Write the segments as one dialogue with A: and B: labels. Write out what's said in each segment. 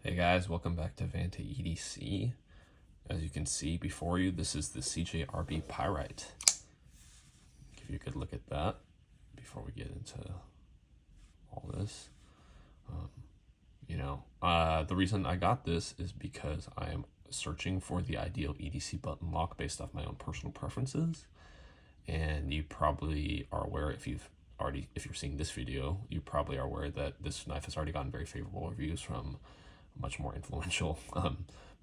A: Hey guys, welcome back to Vanta EDC. As you can see before you, this is the CJRB Pyrite. Give you a good look at that before we get into all this. The reason I got this is because I am searching for the ideal EDC button lock based off my own personal preferences. And you probably are aware, if you're seeing this video, you probably are aware that this knife has already gotten very favorable reviews from much more influential,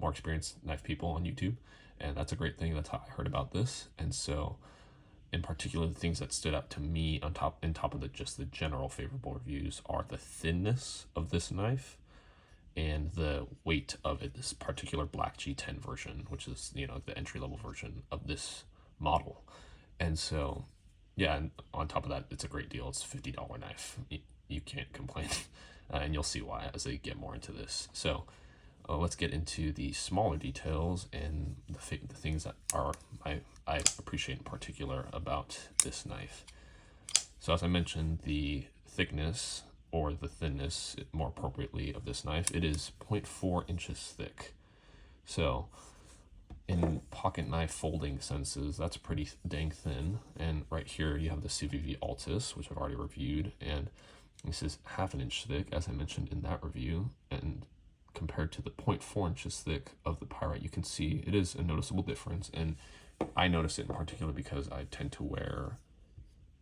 A: more experienced knife people on YouTube, and that's a great thing. That's how I heard about this. And so, in particular, the things that stood out to me on top of just the general favorable reviews are the thinness of this knife and the weight of it. This particular black G10 version, which is the entry-level version of this model. And so, yeah, and on top of that, it's a great deal. It's a $50 knife. You can't complain. And you'll see why as they get more into this. So let's get into the smaller details and the things that I appreciate in particular about this knife. So as I mentioned, the thickness, or the thinness more appropriately, of this knife, it is 0.4 inches thick. So in pocket knife folding senses, that's pretty dang thin. And right here you have the CVV Altus, which I've already reviewed, and this is half an inch thick, as I mentioned in that review, and compared to the 0.4 inches thick of the Pyrite, you can see it is a noticeable difference. And I notice it in particular because I tend to wear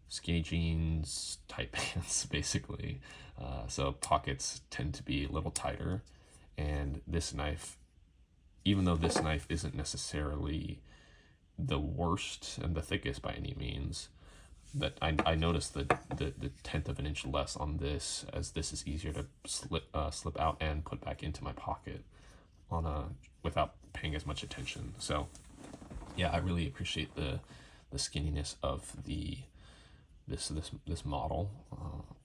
A: skinny jeans, tight pants, basically. So pockets tend to be a little tighter. And this knife, even though this knife isn't necessarily the worst and the thickest by any means, that I noticed the 1/10 of an inch less on this, as this is easier to slip out and put back into my pocket without paying as much attention. So yeah, I really appreciate the skinniness of this model.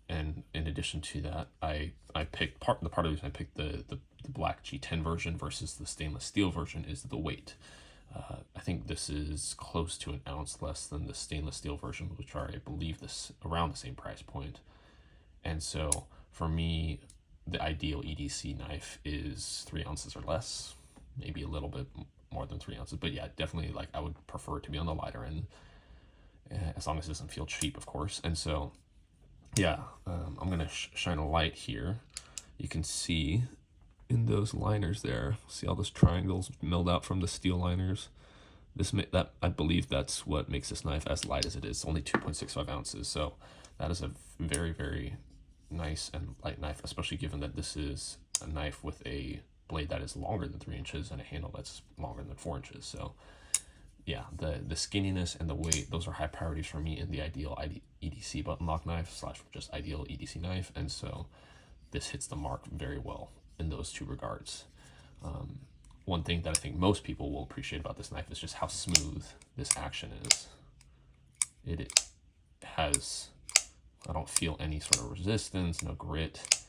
A: And in addition to that, I picked part of the reason I picked the black G10 version versus the stainless steel version is the weight. I think this is close to an ounce less than the stainless steel version, which are, I believe, around the same price point. And so for me, the ideal EDC knife is 3 ounces or less, maybe a little bit more than 3 ounces. But yeah, definitely, I would prefer it to be on the lighter end, as long as it doesn't feel cheap, of course. And so, yeah, I'm going to shine a light here. You can see in those liners there, see all those triangles milled out from the steel liners. I believe that's what makes this knife as light as it is. It's only 2.65 ounces, so that is a very, very nice and light knife, especially given that this is a knife with a blade that is longer than 3 inches and a handle that's longer than 4 inches. So yeah, the skinniness and the weight, those are high priorities for me in the ideal EDC button lock knife / just ideal EDC knife. And so this hits the mark very well in those two regards. One thing that I think most people will appreciate about this knife is just how smooth this action is. It has, I don't feel any sort of resistance, no grit.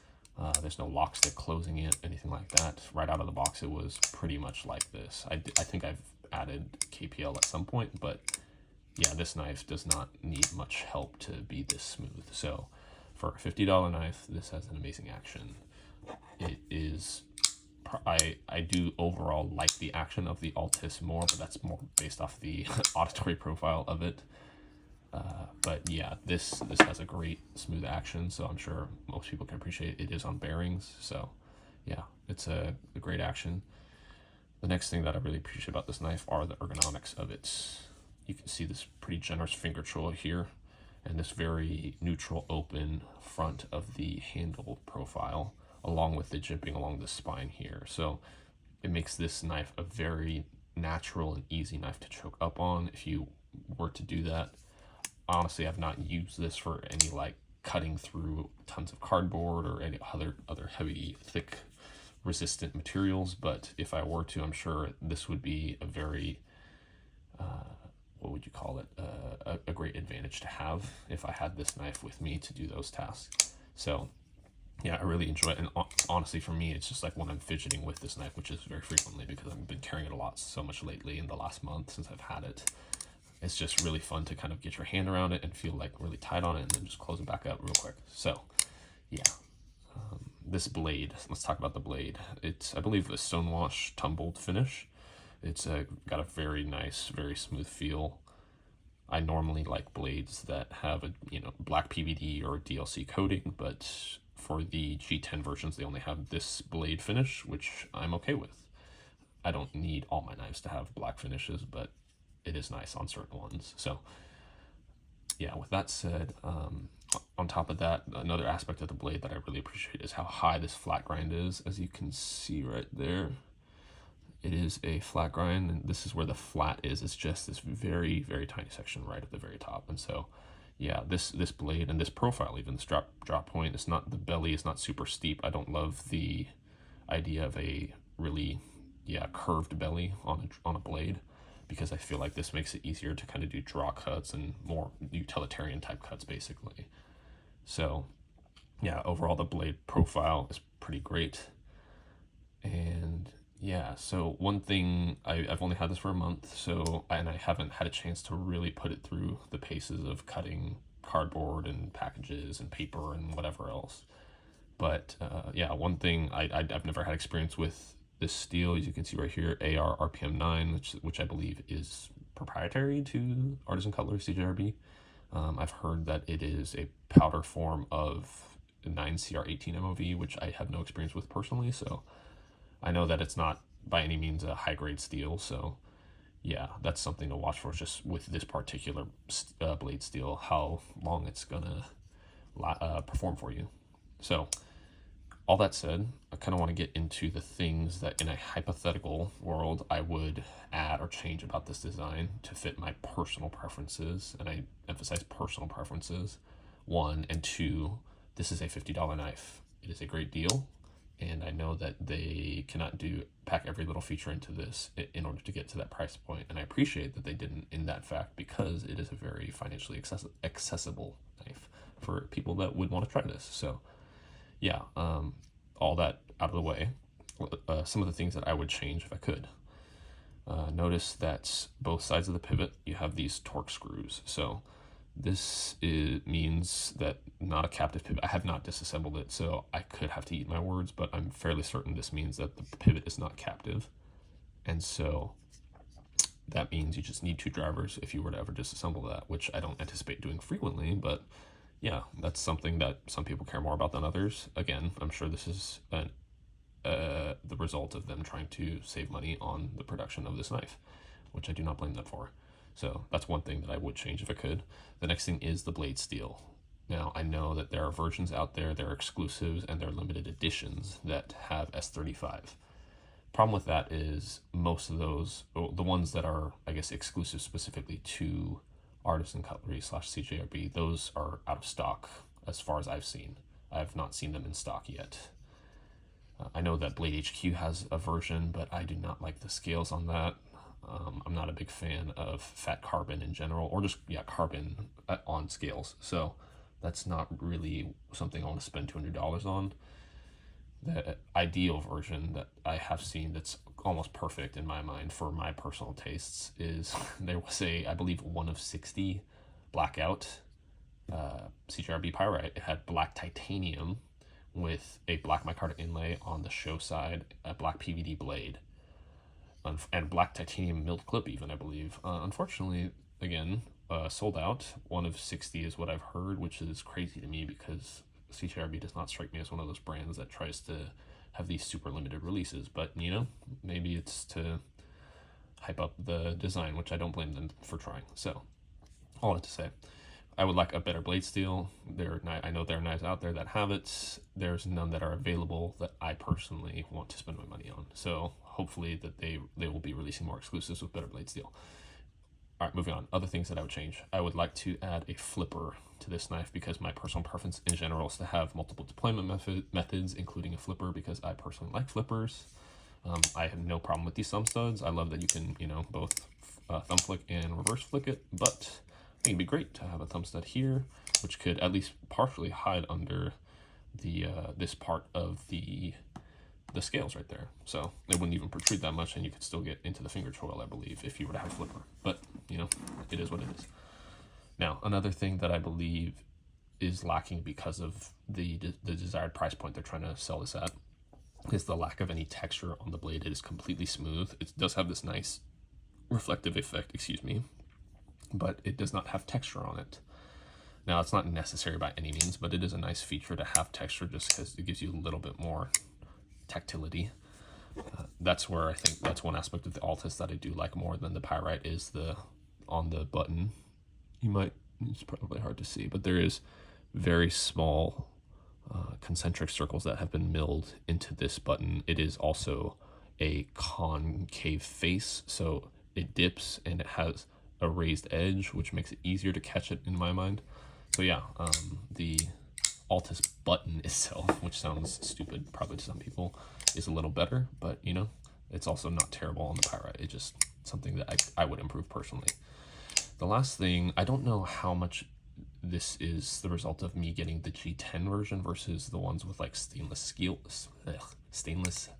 A: There's no lock stick closing it, anything like that. Right out of the box, it was pretty much like this. I think I've added KPL at some point, but yeah, this knife does not need much help to be this smooth. So for a $50 knife, this has an amazing action. It is, I do overall like the action of the Altus more, but that's more based off the auditory profile of it. But yeah, this has a great smooth action, so I'm sure most people can appreciate it. It is on bearings, so yeah, it's a great action. The next thing that I really appreciate about this knife are the ergonomics of it. You can see this pretty generous finger choil here, and this very neutral open front of the handle profile, along with the jimping along the spine here. So it makes this knife a very natural and easy knife to choke up on if you were to do that. Honestly, I've not used this for any cutting through tons of cardboard or any other heavy, thick, resistant materials, but if I were to, I'm sure this would be a very what would you call it, a great advantage to have if I had this knife with me to do those tasks. So yeah, I really enjoy it. And honestly, for me, it's just when I'm fidgeting with this knife, which is very frequently because I've been carrying it so much lately in the last month since I've had it. It's just really fun to kind of get your hand around it and feel really tight on it, and then just close it back up real quick. So yeah, this blade. Let's talk about the blade. It's, I believe, a stonewash tumbled finish. It's got a very nice, very smooth feel. I normally like blades that have a black PVD or DLC coating, but for the G10 versions, they only have this blade finish, which I'm okay with. I don't need all my knives to have black finishes, but it is nice on certain ones. So yeah, with that said, on top of that, another aspect of the blade that I really appreciate is how high this flat grind is. As you can see right there, it is a flat grind, and this is where the flat is. It's just this very, very tiny section right at the very top. And so, yeah, this blade and this profile, even this drop point, it's not, the belly is not super steep. I don't love the idea of a really, curved belly on a blade, because I feel like this makes it easier to kind of do draw cuts and more utilitarian type cuts, basically. So, yeah, overall the blade profile is pretty great. And yeah, so one thing, I've only had this for a month, so, and I haven't had a chance to really put it through the paces of cutting cardboard and packages and paper and whatever else. But yeah, one thing I've never had experience with this steel, as you can see right here, AR RPM 9, which I believe is proprietary to Artisan Cutlery CJRB. I've heard that it is a powder form of 9CR18 MOV, which I have no experience with personally, so I know that it's not by any means a high-grade steel, so yeah, that's something to watch for, just with this particular blade steel, how long it's gonna perform for you. So, all that said, I kind of want to get into the things that in a hypothetical world I would add or change about this design to fit my personal preferences, and I emphasize personal preferences. 1, and 2, this is a $50 knife. It is a great deal, and I know that they cannot pack every little feature into this in order to get to that price point, and I appreciate that they didn't in that fact, because it is a very financially accessible knife for people that would want to try this. So yeah, all that out of the way, some of the things that I would change if I could. Notice that both sides of the pivot, you have these torque screws. So this means that not a captive pivot. I have not disassembled it, so I could have to eat my words, but I'm fairly certain this means that the pivot is not captive. And so that means you just need 2 drivers if you were to ever disassemble that, which I don't anticipate doing frequently, but yeah, that's something that some people care more about than others. Again, I'm sure this is the result of them trying to save money on the production of this knife, which I do not blame them for. So that's one thing that I would change if I could. The next thing is the blade steel. Now, I know that there are versions out there, there are exclusives, and there are limited editions that have S35. Problem with that is most of those, the ones that are, I guess, exclusive specifically to Artisan Cutlery / CJRB, those are out of stock as far as I've seen. I have not seen them in stock yet. I know that Blade HQ has a version, but I do not like the scales on that. I'm not a big fan of fat carbon in general, or just, carbon on scales. So that's not really something I want to spend $200 on. The ideal version that I have seen that's almost perfect in my mind for my personal tastes is, there was I believe 1 of 60 blackout CJRB Pyrite. It had black titanium with a black micarta inlay on the show side, a black PVD blade, and black titanium milled clip even, I believe. Unfortunately, again, sold out. 1 of 60 is what I've heard, which is crazy to me, because CJRB does not strike me as one of those brands that tries to have these super limited releases, but maybe it's to hype up the design, which I don't blame them for trying. So all that to say, I would like a better blade steel. I know there are knives out there that have it. There's none that are available that I personally want to spend my money on. So hopefully that they will be releasing more exclusives with better blade steel. All right, moving on. Other things that I would change. I would like to add a flipper to this knife, because my personal preference in general is to have multiple deployment methods, including a flipper, because I personally like flippers. I have no problem with these thumb studs. I love that you can, both thumb flick and reverse flick it, but I think it'd be great to have a thumb stud here, which could at least partially hide under the this part of the scales right there. So they wouldn't even protrude that much, and you could still get into the finger choil, I believe, if you were to have a flipper. But, it is what it is. Now, another thing that I believe is lacking because of the desired price point they're trying to sell this at, is the lack of any texture on the blade. It is completely smooth. It does have this nice reflective effect, but it does not have texture on it. Now, it's not necessary by any means, but it is a nice feature to have texture just because it gives you a little bit more tactility. That's where I think that's one aspect of the Altus that I do like more than the Pyrite is on the button. It's probably hard to see, but there is very small concentric circles that have been milled into this button. It is also a concave face, so it dips and it has a raised edge, which makes it easier to catch it in my mind. So yeah, the Altus button itself, which sounds stupid probably to some people, is a little better, but you know, it's also not terrible on the Pyrite. It's just something that I would improve personally. The last thing, I don't know how much this is the result of me getting the G10 version versus the ones with like stainless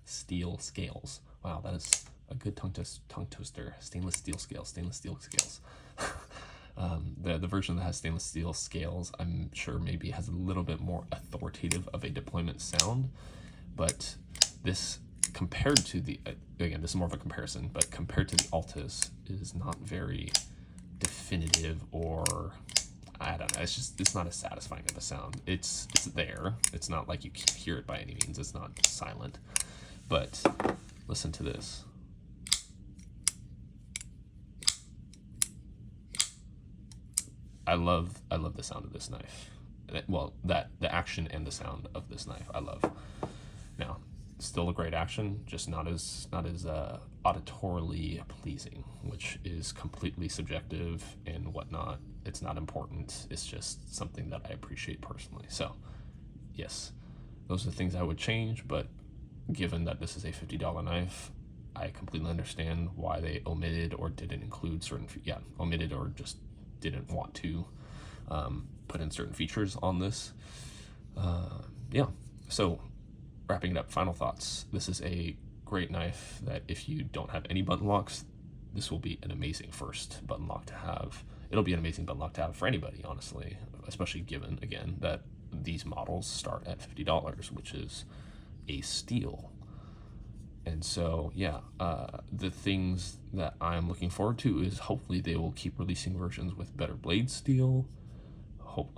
A: steel scales. Wow, that is a good tongue twister. Stainless steel scales. The version that has stainless steel scales, I'm sure maybe has a little bit more authoritative of a deployment sound, but this compared to the, again, this is more of a comparison, but compared to the Altus is not very definitive, or I don't know, it's not as satisfying of a sound. It's there. It's not like you can hear it by any means. It's not silent, but listen to this. I love the sound of this knife. Well, the action and the sound of this knife, I love. Now, still a great action, just not as auditorily pleasing, which is completely subjective and whatnot. It's not important. It's just something that I appreciate personally. So, yes, those are the things I would change. But given that this is a $50 knife, I completely understand why they omitted or didn't include omitted or just didn't want to put in certain features on this. So wrapping it up, final thoughts. This is a great knife that if you don't have any button locks, this will be an amazing first button lock to have. It'll be an amazing button lock to have for anybody, honestly, especially given, again, that these models start at $50, which is a steal. And so, yeah, the things that I'm looking forward to is hopefully they will keep releasing versions with better blade steel.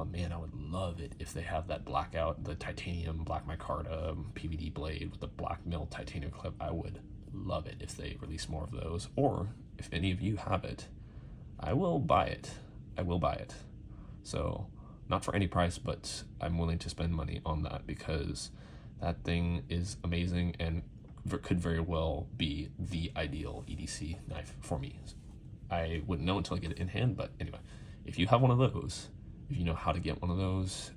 A: Man, I would love it if they have that blackout, the titanium black micarta PVD blade with the black milled titanium clip. I would love it if they release more of those. Or if any of you have it, I will buy it. So, not for any price, but I'm willing to spend money on that because that thing is amazing and could very well be the ideal EDC knife for me. I wouldn't know until I get it in hand, but anyway, if you have one of those, if you know how to get one of those,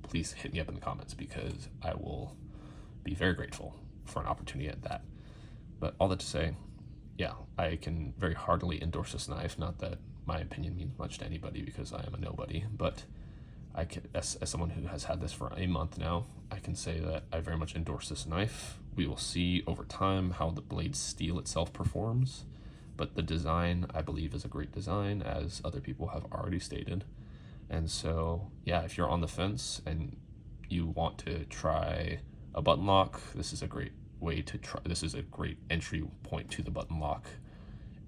A: please hit me up in the comments because I will be very grateful for an opportunity at that. But all that to say, yeah, I can very heartily endorse this knife. Not that my opinion means much to anybody because I am a nobody, but I can, as someone who has had this for a month now, I can say that I very much endorse this knife. We will see over time how the blade steel itself performs, but the design, I believe, is a great design, as other people have already stated. And so, yeah, if you're on the fence and you want to try a button lock, this is a great way to try. This is a great entry point to the button lock,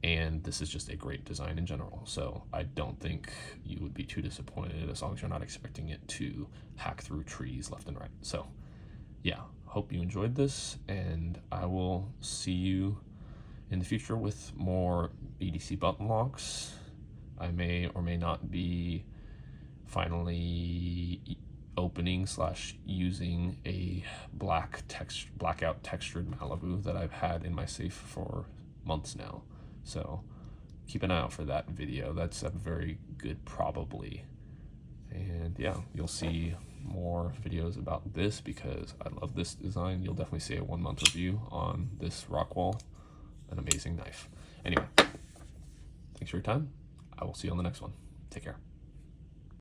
A: and this is just a great design in general. So I don't think you would be too disappointed as long as you're not expecting it to hack through trees left and right. So yeah, hope you enjoyed this, and I will see you in the future with more EDC button locks. I may or may not be finally opening / using a blackout textured Malibu that I've had in my safe for months now. So keep an eye out for that video. That's a very good probably. And yeah, you'll see more videos about this because I love this design. You'll definitely see a 1 month review on this Rockwall, an amazing knife. Anyway, thanks for your time. I will see you on the next one. Take care.